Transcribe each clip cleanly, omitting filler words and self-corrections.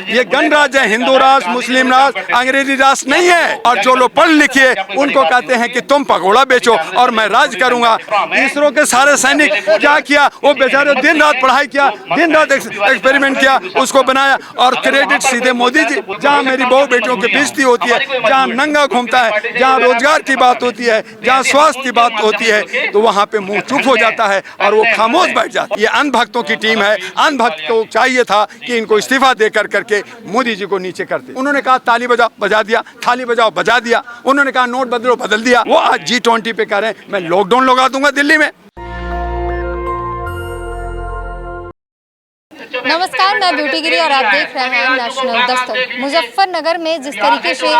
ये गणराज्य है, हिंदू राष्ट्र, मुस्लिम राष्ट्र, अंग्रेजी राष्ट्र नहीं है। और जो लोग पढ़ लिखे उनको कहते हैं कि तुम पकौड़ा बेचो और मैं राज करूंगा। इसरो के सारे सैनिक क्या किया, वो बेचारे दिन रात पढ़ाई किया, दिन रात एक्सपेरिमेंट किया, उसको बनाया और क्रेडिट सीधे मोदी जी। जहाँ मेरी बहू बेटियों की बेइज्जती होती है, जहाँ नंगा घूमता है, जहाँ रोजगार की बात होती है, जहाँ स्वास्थ्य की बात होती है, तो वहाँ पे मुंह चुप हो जाता है और वो खामोश बैठ जाता है। ये अंधभक्तों की टीम है। अंधभक्त को चाहिए था कि इनको इस्तीफा दे करके मोदी जी को नीचे करते। उन्होंने कहा ताली बजाओ, बजा दिया, थाली बजाओ, बजा दिया। उन्होंने कहा नोट बदलो, बदल दिया। वो आज G20 पे कह रहे हैं मैं लॉकडाउन लगा दूंगा दिल्ली में। नमस्कार, मैं ब्यूटी गिरी और आप देख रहे हैं नेशनल दस्तक। मुजफ्फरनगर में जिस तरीके से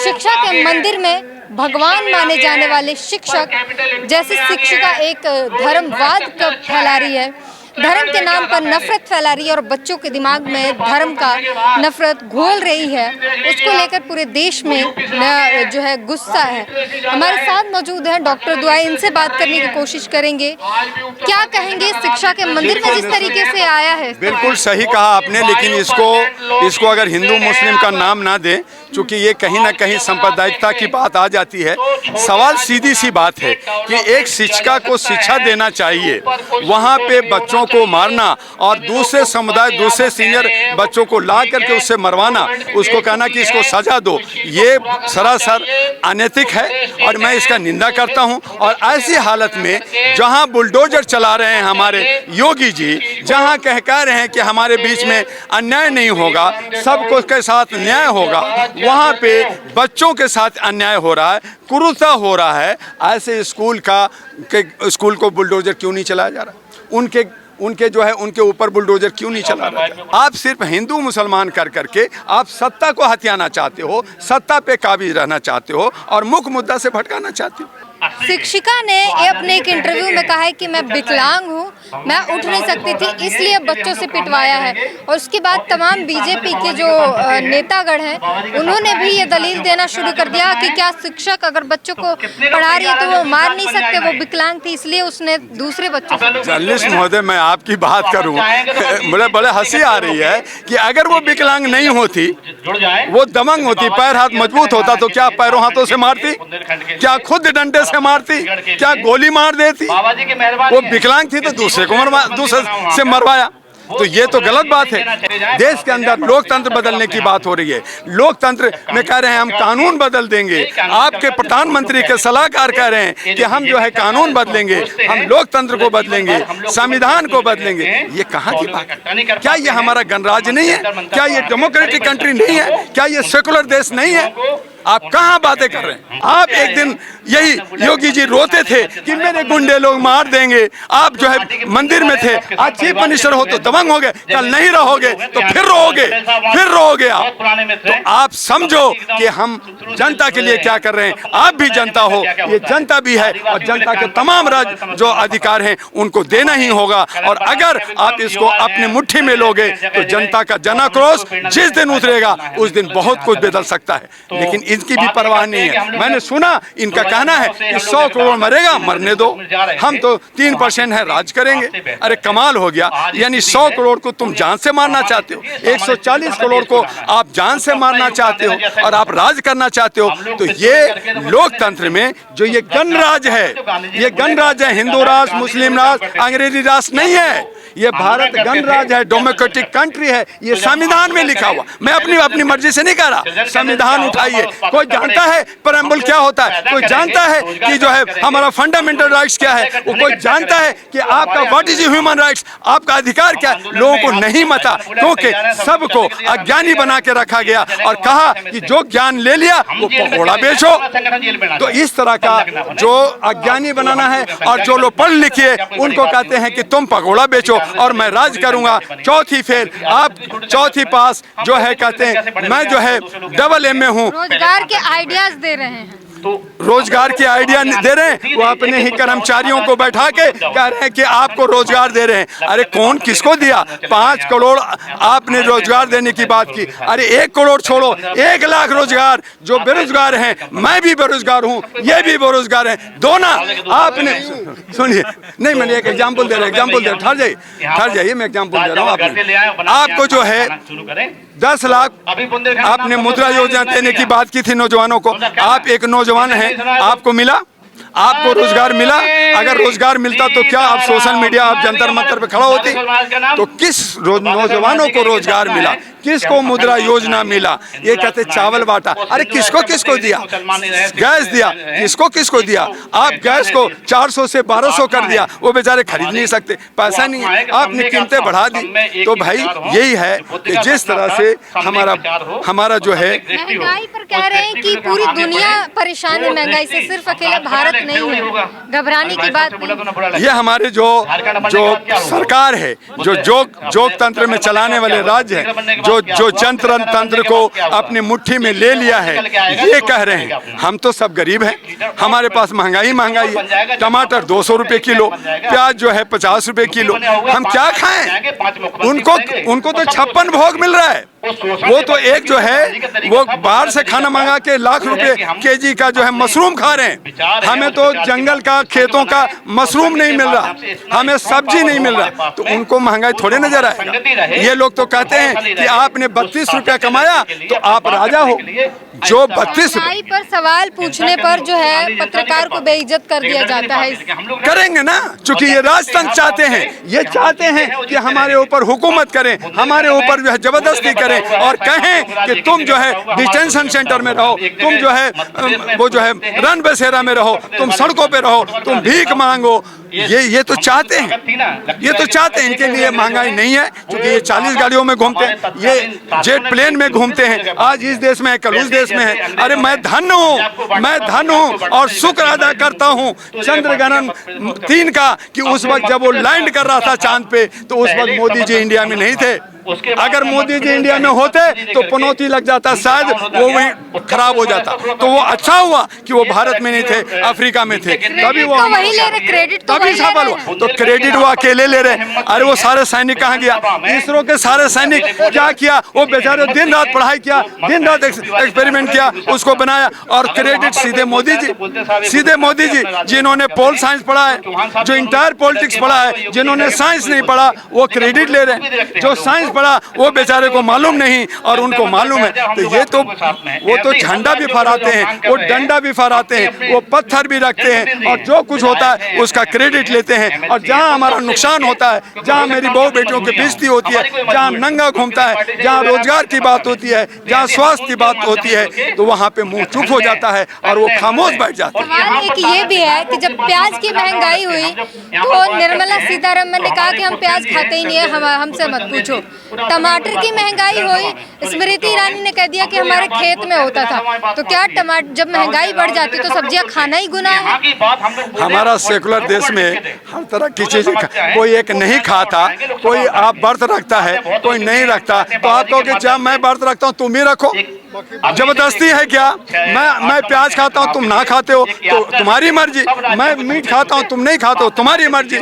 शिक्षा के मंदिर में भगवान माने जाने वाले शिक्षक जैसे शिक्षिका एक धर्मवाद का फैला रही है, धर्म के नाम पर नफरत फैला रही है और बच्चों के दिमाग में धर्म का नफरत घोल रही है, उसको लेकर पूरे देश में जो है गुस्सा है। हमारे साथ मौजूद हैं डॉक्टर दुआई, इनसे बात करने की कोशिश करेंगे। क्या कहेंगे शिक्षा के मंदिर में जिस तरीके से आया है? बिल्कुल सही कहा आपने, लेकिन इसको अगर हिंदू मुस्लिम का नाम ना दें, चूंकि ये कहीं ना कहीं सांप्रदायिकता की बात आ जाती है। सवाल सीधी सी बात है कि एक शिक्षिका को शिक्षा देना चाहिए, वहाँ पे बच्चों को मारना और दूसरे समुदाय, दूसरे सीनियर बच्चों को ला करके उससे मरवाना, उसको कहना कि इसको सजा दो, ये सरासर अनैतिक है और मैं इसका निंदा करता हूँ। और ऐसी हालत में जहाँ बुलडोजर चला रहे हैं हमारे योगी जी, जहाँ कह रहे हैं कि हमारे बीच में अन्याय नहीं होगा, सबको के साथ न्याय होगा, वहाँ पे बच्चों के साथ अन्याय हो रहा है, क्रूरता हो रहा है। ऐसे स्कूल को बुलडोजर क्यों नहीं चलाया जा रहा? उनके जो है उनके ऊपर बुलडोजर क्यों नहीं चला रहा है? आप सिर्फ हिंदू मुसलमान करके आप सत्ता को हथियाना चाहते हो, सत्ता पे काबिज रहना चाहते हो और मुख्य मुद्दा से भटकाना चाहते हो। शिक्षिका ने अपने एक इंटरव्यू में कहा है कि मैं विकलांग हूँ, मैं उठ नहीं सकती थी, इसलिए बच्चों से पिटवाया है। और उसके बाद तमाम बीजेपी के जो नेतागण हैं उन्होंने भी ये दलील देना शुरू कर दिया कि क्या शिक्षक अगर बच्चों को पढ़ा रही है तो वो मार नहीं सकते, वो विकलांग थी इसलिए उसने दूसरे बच्चों से। जर्नलिस्ट महोदय, मैं आपकी बात करूं, मुझे बड़े हंसी आ रही है कि अगर वो विकलांग नहीं होती, वो दमंग होती, पैर हाथ मजबूत होता, तो क्या पैरों हाथों से मारती? क्या खुद डंडे से मारती? क्या गोली मार देती? वो विकलांग थी तो दूसरे से मरवाया, तो ये तो गलत बात है। देश के अंदर लोकतंत्र बदलने की बात हो रही है। लोकतंत्र में कह रहे हैं हम कानून बदल देंगे, आपके प्रधानमंत्री के सलाहकार कह रहे हैं कि हम जो है कानून बदलेंगे, हम लोकतंत्र को बदलेंगे, संविधान को बदलेंगे। ये कहाँ की बात है? क्या ये हमारा गणराज्य नहीं है? क्या ये डेमोक्रेटिक कंट्री नहीं है? क्या ये सेकुलर देश नहीं है? आप कहाँ बातें कर रहे हैं? आप एक दिन यही योगी जी रोते थे कि मेरे गुंडे लोग मार देंगे, आप जो है मंदिर में थे, आज चीफ मिनिस्टर हो तो दबंग हो गए, कल नहीं रहोगे तो फिर रहोगे आप। तो आप समझो कि हम जनता के लिए क्या कर रहे हैं। आप भी जनता हो, ये जनता भी है और जनता के तमाम जो अधिकार हैं उनको देना ही होगा। और अगर आप इसको अपने मुट्ठी में लोगे तो जनता का जनाक्रोश जिस दिन उतरेगा उस दिन बहुत कुछ बदल सकता है, लेकिन इनकी भी परवाह नहीं है। मैंने सुना इनका कहना है कि 100 करोड़ मरेगा, मरने दो, हम तो 3% है, राज करेंगे। अरे कमाल हो गया, यानी 100 करोड़ को तुम जान से मारना चाहते हो, 140 करोड़ को आप जान से मारना चाहते हो और आप राज करना चाहते हो। तो ये लोकतंत्र में जो ये गणराज्य है, ये गणराज्य है, हिंदू राष्ट्र, मुस्लिम राष्ट्र, अंग्रेजी राष्ट्र नहीं है। ये भारत गणराज्य है, डेमोक्रेटिक कंट्री है, ये संविधान में लिखा हुआ। मैं अपनी मर्जी से नहीं कह रहा। संविधान उठाइए, कोई जानता है प्रेम्बल क्या होता है? कोई जानता है कि जो है हमारा फंडामेंटल राइट्स क्या है? वो कोई जानता है कि आपका व्हाट इज ह्यूमन राइट्स, आपका अधिकार क्या है? लोगों को नहीं पता, क्योंकि सबको अज्ञानी बना के रखा गया और कहा कि जो ज्ञान ले लिया वो पकौड़ा बेचो। तो इस तरह का जो अज्ञानी बनाना है और जो लोग पढ़ लिखे उनको कहते हैं कि तुम पकौड़ा बेचो और मैं राज करूंगा। चौथी फेल, आप चौथी पास जो है कहते हैं मैं जो है डबल MA हूँ। रोजगार के आइडियाज दे रहे हैं। रोजगार की आइडिया दे रहे हैं, वो अपने ही कर्मचारियों को बैठा के कह रहे हैं कि आपको रोजगार दे रहे हैं। अरे कौन किसको दिया? 5 करोड़ आपने रोजगार देने की बात की। अरे 1 करोड़ छोड़ो, 1 लाख रोजगार। जो बेरोजगार हैं, मैं भी बेरोजगार हूँ, ये भी बेरोजगार हैं, दो ना। आपने सुनिए, नहीं मैंने एक एग्जाम्पल दे रहा हूँ, एग्जाम्पल दे, ठहर जाइए, मैं एग्जाम्पल दे रहा हूँ। आपको जो है 10 लाख आपने मुद्रा योजना देने की बात की थी नौजवानों को। आप एक नौजवान हैं, आपको मिला? आपको रोजगार मिला? अगर रोजगार मिलता तो क्या आप सोशल मीडिया, आप जंतर मंतर पे खड़ा होती? तो किस नौजवानों को रोजगार मिला? किसको मुद्रा योजना मिला? ये कहते चावल बांटा। अरे किसको किसको दिया? गैस दिया, किसको किसको दिया? आप गैस को 400 से 1200 कर दिया, वो बेचारे खरीद नहीं सकते, पैसा नहीं है, आपने कीमतें बढ़ा दी। तो भाई यही है कि जिस तरह से हमारा जो है महंगाई पर कह रहे हैं कि पूरी दुनिया परेशान है महंगाई से, सिर्फ अकेला भारत नहीं है, घबराने की बात नहीं। ये हमारे जो सरकार है, जो जोग तंत्र में चलाने वाले राज्य हैं, जो जंत्र तंत्र को अपनी मुट्ठी में ले लिया है, ये कह रहे हैं हम तो सब गरीब हैं, हमारे पास महंगाई है। टमाटर 200 रुपए किलो, प्याज जो है 50 रुपए किलो, हम क्या खाएं? उनको तो 56 भोग मिल रहा है। वो तो एक जो है वो बाहर से खाना मंगा के लाख रुपए केजी का जो है मशरूम खा रहे हैं। हमें तो जंगल का, खेतों का मशरूम नहीं मिल रहा, हमें सब्जी नहीं मिल रहा, तो उनको महंगाई थोड़े नजर आएगा। ये लोग तो कहते हैं कि आपने 32 रुपया कमाया तो आप राजा हो। जो 32 पर सवाल पूछने पर जो है पत्रकार को बेइज्जत कर दिया जाता है। करेंगे ना, चूंकि ये राजतंत्र चाहते हैं, ये चाहते हैं कि हमारे ऊपर हुकूमत करें, हमारे ऊपर जो है जबरदस्ती करें और कहें कि तुम जो है डिटेंशन सेंटर में रहो, तुम जो है वो जो है रन बसेरा में रहो, तुम सड़कों पे रहो, तुम भीख मांगो। ये तो चाहते हैं, ये तो चाहते हैं। इनके लिए महंगाई नहीं है, क्योंकि ये 40 गाड़ियों में घूमते हैं, ये जेट प्लेन में घूमते हैं, आज इस देश में है, कल उस देश में है। अरे मैं धन्य हूँ और शुक्र अदा करता हूँ चंद्रग्रहण 3 का कि उस वक्त जब वो लैंड कर रहा था चांद पे, तो उस वक्त मोदी जी इंडिया में नहीं थे। अगर मोदी जी इंडिया में होते तो पनौती लग जाता, शायद वो वही खराब हो जाता। तो वो अच्छा हुआ कि वो भारत में नहीं थे, अफ्रीका में थे, तभी वो वही ले रहे, क्रेडिट तो तभी सफल हुआ। तो क्रेडिट वो अकेले ले रहे। अरे वो सारे सैनिक कहाँ गया? इसरो के सारे सैनिक क्या किया? वो बेचारे दिन रात पढ़ाई किया, दिन रात एक्सपेरिमेंट किया, उसको बनाया, और क्रेडिट सीधे मोदी जी जिन्होंने पोल साइंस पढ़ा है, जो इंटायर पॉलिटिक्स पढ़ा है, जिन्होंने साइंस नहीं पढ़ा वो क्रेडिट ले रहे हैं। जो साइंस पढ़ा वो बेचारे को मालूम नहीं और उनको मालूम है। तो ये तो वो तो झंडा भी फहराते हैं, वो डंडा भी फहराते हैं, वो पत्थर भी रखते हैं, और जो कुछ होता है उसका क्रेडिट लेते हैं। और जहां हमारा नुकसान होता है, जहां मेरी बहू बेटियों की बेइज्जती होती है, जहां नंगा घूमता है, जहां रोजगार की बात होती है, जहां स्वास्थ्य की बात होती है, तो वहां पे मुंह चुप हो जाता है और वो खामोश बैठ जाता है। एक ये भी है कि जब प्याज की महंगाई हुई तो निर्मला सीतारमन ने कहा कि हम प्याज खाते ही नहीं है, हमसे मत पूछो। टमाटर की महंगाई हुई, स्मृति ईरानी ने कह दिया कि हमारे खेत में होता था। तो क्या टमाटर जब महंगाई बढ़ जाती तो सब्जियां खाना ही गुनाह है? हमारा सेकुलर देश में हर तरह की चीजें, कोई एक नहीं खाता, कोई आप व्रत रखता है, कोई नहीं रखता, तो आप कहोगे जब मैं व्रत रखता हूँ तुम ही रखो, जबरदस्ती है क्या? मैं प्याज खाता हूँ तुम ना खाते हो तो तुम्हारी मर्जी, मैं मीट खाता हूँ तुम नहीं खाते हो तुम्हारी मर्जी।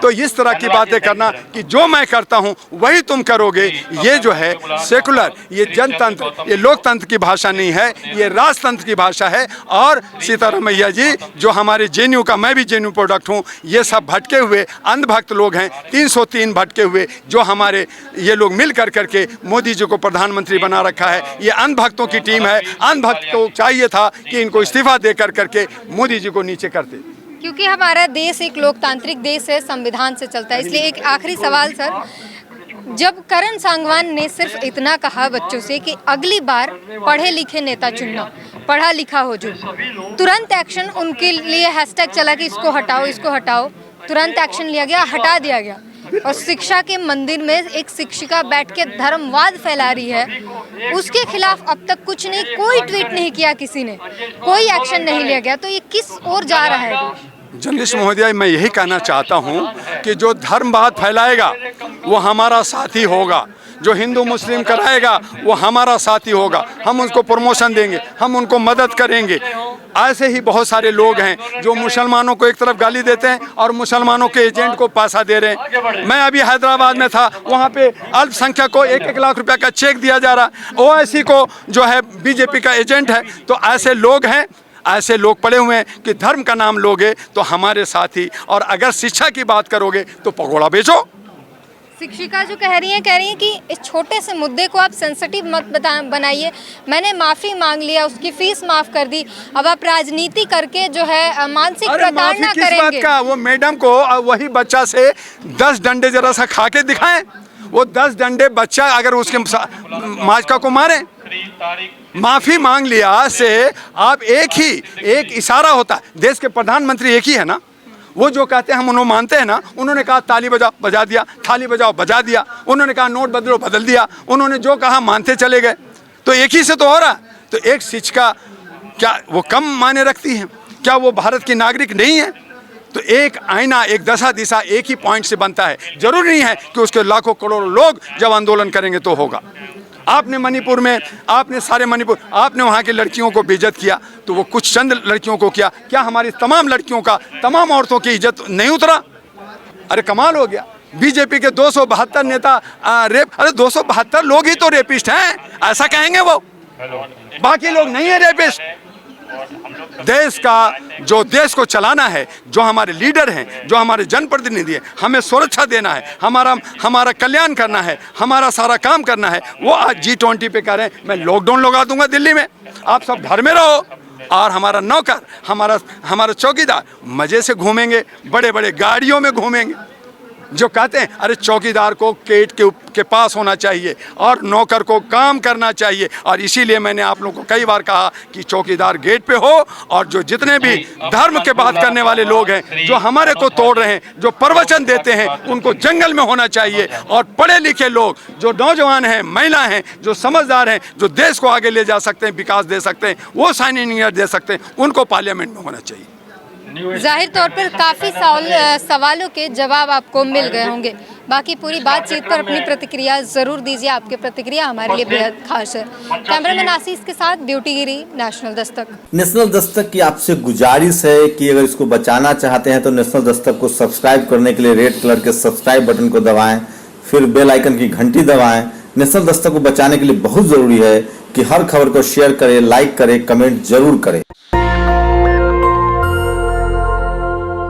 तो इस तरह की बातें करना कि जो मैं करता हूँ वही तुम करोगे, ये जो है सेकुलर, ये जनतंत्र, ये लोकतंत्र की भाषा नहीं है, ये राजतंत्र की भाषा है। और सीतारमैया जी जो हमारे जेएनयू का, मैं भी जेएनयू प्रोडक्ट हूँ, ये सब भटके हुए अंधभक्त लोग हैं, 303 भटके हुए, जो हमारे ये लोग मिल करके मोदी जी को प्रधानमंत्री बना रखा है। ये अंधभक्तों की टीम है। अंधभक्त को चाहिए था कि इनको इस्तीफा दे करके मोदी जी को नीचे करते, क्योंकि हमारा देश एक लोकतांत्रिक देश है, संविधान से चलता है। इसलिए एक आखिरी सवाल सर, जब करण सांगवान ने सिर्फ इतना कहा बच्चों से कि अगली बार पढ़े लिखे नेता चुनना, पढ़ा लिखा हो जो, तुरंत एक्शन उनके लिए हैशटैग चला कि इसको हटाओ, तुरंत एक्शन लिया गया, हटा दिया गया। और शिक्षा के मंदिर में एक शिक्षिका बैठ के धर्मवाद फैला रही है, उसके खिलाफ अब तक कुछ नहीं, कोई ट्वीट नहीं किया किसी ने, कोई एक्शन नहीं लिया गया। तो ये किस ओर जा रहा है? जर्नलिस्ट महोदय, मैं यही कहना चाहता हूं कि जो धर्मवाद फैलाएगा वो हमारा साथी होगा, जो हिंदू मुस्लिम कराएगा वो हमारा साथी होगा, हम उसको प्रमोशन देंगे, हम उनको मदद करेंगे। ऐसे ही बहुत सारे लोग हैं जो मुसलमानों को एक तरफ गाली देते हैं और मुसलमानों के एजेंट को पैसा दे रहे हैं। मैं अभी हैदराबाद में था, वहाँ पे अल्पसंख्यक को 1-1 लाख रुपए का चेक दिया जा रहा। ओवैसी को जो है बीजेपी का एजेंट है। तो ऐसे लोग हैं, ऐसे लोग पड़े हुए हैं कि धर्म का नाम लोगे तो हमारे साथी, और अगर शिक्षा की बात करोगे तो पकौड़ा बेचो। शिक्षिका जो कह रही हैं कि इस छोटे से मुद्दे को आप सेंसिटिव मत बनाइए। मैंने माफ़ी मांग लिया, उसकी फीस माफ़ कर दी, अब आप राजनीति करके जो है मानसिक प्रताड़ना करेंगे। का वो मैडम को वही बच्चा से 10 डंडे जरा सा खा के दिखाएं। वो 10 डंडे बच्चा अगर उसके माजका को मारे, माफी मांग लिया से आप एक इशारा होता है। देश के प्रधानमंत्री एक ही है ना, वो जो कहते हैं हम उन्होंने मानते हैं ना। उन्होंने कहा ताली बजाओ बजा दिया, थाली बजाओ बजा दिया। उन्होंने कहा नोट बदलो बदल दिया। उन्होंने जो कहा मानते चले गए। तो एक ही से तो हो रहा। तो एक शिक्षिका क्या वो कम मायने रखती है? क्या वो भारत की नागरिक नहीं है? तो एक आईना, एक दशा दिशा एक ही पॉइंट से बनता है। जरूरी नहीं है कि उसके लाखों करोड़ों लोग जब आंदोलन करेंगे तो होगा। आपने मणिपुर में, आपने सारे मणिपुर, आपने वहाँ की लड़कियों को बेइज्जत किया, तो वो कुछ चंद लड़कियों को किया। क्या हमारी तमाम लड़कियों का, तमाम औरतों की इज्जत नहीं उतरा? अरे कमाल हो गया। बीजेपी के 272 नेता रेप, अरे 272 लोग ही तो रेपिस्ट हैं, ऐसा कहेंगे वो? बाकी लोग नहीं है रेपिस्ट। देश का जो देश को चलाना है, जो हमारे लीडर हैं, जो हमारे जनप्रतिनिधि हैं, हमें सुरक्षा देना है, हमारा कल्याण करना है, हमारा सारा काम करना है। वो आज G20 पे कह रहे हैं मैं लॉकडाउन लगा दूंगा दिल्ली में, आप सब घर में रहो। और हमारा नौकर, हमारा चौकीदार मजे से घूमेंगे, बड़े बड़े गाड़ियों में घूमेंगे। जो कहते हैं अरे चौकीदार को गेट के पास होना चाहिए और नौकर को काम करना चाहिए। और इसीलिए मैंने आप लोगों को कई बार कहा कि चौकीदार गेट पे हो, और जो जितने भी धर्म के बात करने वाले लोग हैं, जो हमारे को तोड़ रहे हैं, जो प्रवचन देते हैं, उनको जंगल में होना चाहिए। और पढ़े लिखे लोग, जो नौजवान हैं, महिला हैं, जो समझदार हैं, जो देश को आगे ले जा सकते हैं, विकास दे सकते हैं, वो साइन इंजीनियर दे सकते हैं, उनको पार्लियामेंट में होना चाहिए। जाहिर तौर पर काफ़ी सवालों के जवाब आपको मिल गए होंगे। बाकी पूरी बातचीत पर अपनी प्रतिक्रिया ज़रूर दीजिए। आपकी प्रतिक्रिया हमारे लिए बेहद खास है। कैमरामैन आशीष के साथ ब्यूटी गिरी, नेशनल दस्तक। नेशनल दस्तक की आपसे गुजारिश है कि अगर इसको बचाना चाहते हैं तो नेशनल दस्तक को सब्सक्राइब करने के लिए रेड कलर के सब्सक्राइब बटन को दबाएं, फिर बेल आइकन की घंटी दबाएं। नेशनल दस्तक को बचाने के लिए बहुत जरूरी है कि हर खबर को शेयर करें, लाइक करें, कमेंट जरूर करें।